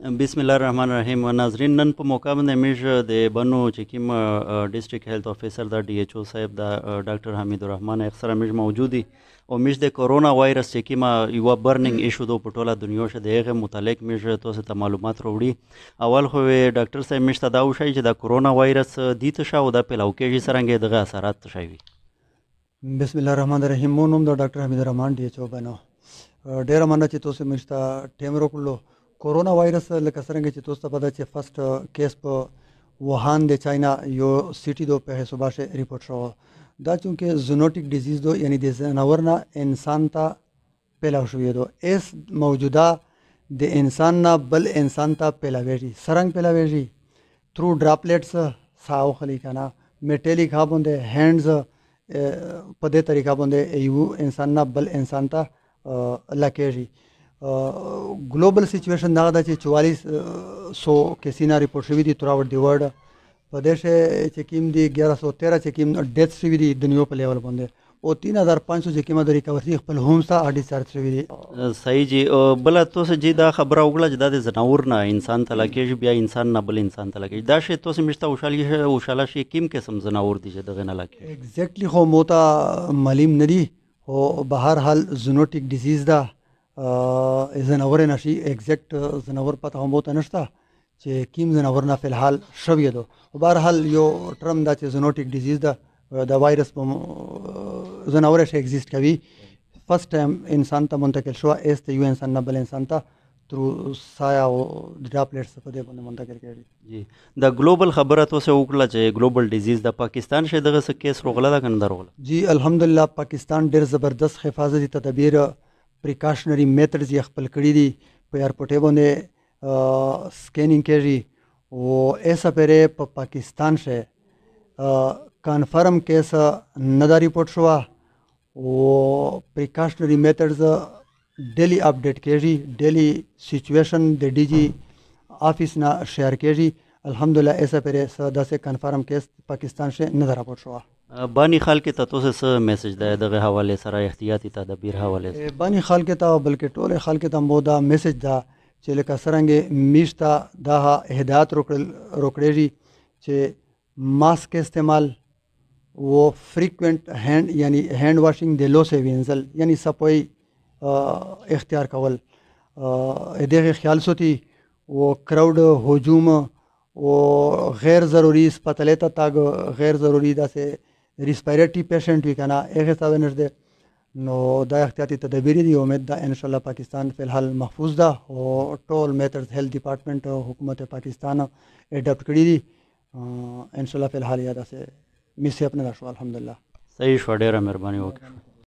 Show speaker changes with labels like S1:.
S1: بسم الله الرحمن الرحیم. ناظرین، نن په موقع باندې موږ د بنو چې کوم ډیسټریکټ هیلث افیسر دا ډي ایچ او صاحب دا ډاکټر حمید الرحمن اکثر موږ موجود دي او موږ د کورونا وایرس چې کوم یو برننګ ایشو دو په ټوله دنیا شه د هغه متعلق موږ تاسو ته معلومات وروړي. اول خو ډاکټر صاحب موږ ته دا وشي چې دا کورونا وایرس د ته شاو د پیلاو کېږي سرنګ دغه اثرات شوي.
S2: بسم الله الرحمن الرحیم. مو نوم د ډاکټر حمید الرحمن ډي ایچ او بنو. ډیر مننه چې تاسو موږ ته ټیم راکړلو. کورونا وایرس لکه څنګه چې تاسو ته پته چې فرست کیس په ووهان د چاینا یو سیټي دو په حسابه ریپورټ شو. دا چونکه زونوټیک ډیزیز دو یعنی د ځناور نه انسان ته پیلاو شوی دو. اس موجوده د انسان نه بل انسان ته پیلاویږي. سرنګ پیلاویږي تھرو ډراپلیټس ساو خلی کنه میټالیک ها باندې هاندز په دې طریقه باندې یو انسان نه بل انسان ته لکېږي. ګلوبل سچویشن دا ده چې 4400 کیسونه ریپورټ شوي دي تھرو آوټ دی ورلډ. په دې چې کوم دي 1113 چې کوم ډیث شوي دي دنیا په لیول باندې او 3500 چې کومه د ریکوري خپل هوم ته ډیسچارج شوي دي.
S1: صحیح جی. بل تاسو جی دا خبره وکړه چې دا د زناور نه انسان ته لکېږي بیا انسان نه بل انسان ته لکېږي. دا شی تاسو مشته وشاله شي کوم قسم زناور دي چې دغه نه لکېږي؟
S2: ایگزیکټلی خو موته معلوم نه دي او به هر حال زونوټیک ډیزیز ده. زناور نشي ایگزیکټ زناور پته هم موته نشته چې کوم زناور نه فلحال شوی دو. په هر حال یو ټرم دا چې زونوټیک ډیزیز ده د وایرس په زناور شي ایگزیست کوي. فرست ټایم انسان ته منتقل شو اس ته یو انسان نه بل انسان ته تھرو سایه او ډراپلیټس په دې باندې منتقل کیږي.
S1: جی دا ګلوبل خبره تاسو وکړه چې ګلوبل ډیزیز د پاکستان شه دغه څه کیس روغله ده کنه دروغله؟
S2: جی الحمدلله پاکستان ډیر زبردست حفاظتي تدابیر پریکاشنری میتھډز یې خپل کړي دي. په ایرپورټ باندې سکینینګ کیږي او ایسا پرې په پاکستان شه کنفرم کیس نه دا ریپورټ شو او پریکاشنری میتھډز ډیلی اپډیټ کیږي. ډیلی سچویشن د ډي جی آفیس نه شیر کیږي. الحمدلله ایسا پرې داسې کنفرم کیس پاکستان شه نه راپورټ شو.
S1: بانی خلک ته تاسو څه میسج ده دغه حواله سره احتیاطي تدابیر حواله سره؟
S2: بانی خلک ته بلکې ټول خلک ته مو دا میسج ده چې لکه څنګه میشته دا هدایت روکړي چې ماسک استعمال و فریکوینٹ هاند یعنی هاند واشنگ د لو سے وینزل یعنی صفائی اختیار کول دغه خیال سوتی و کراؤڈ هجوم و غیر ضروری اسپتالے ته تاګ غیر ضروری داسې ریسپیریټری پیشنټ وی کنه هغه څه نشته نو دا احتیاطي تدابیر دي. امید ده ان شاء الله پاکستان فی الحال محفوظ ده او ټول میتھډز هیلث ډپارټمنٹ حکومت پاکستان اډاپټ کړی دي. ان شاء الله فی الحال یا داسې میسه خپل نشو. الحمدلله
S1: صحیح شو. ډیره مهرباني وکړه.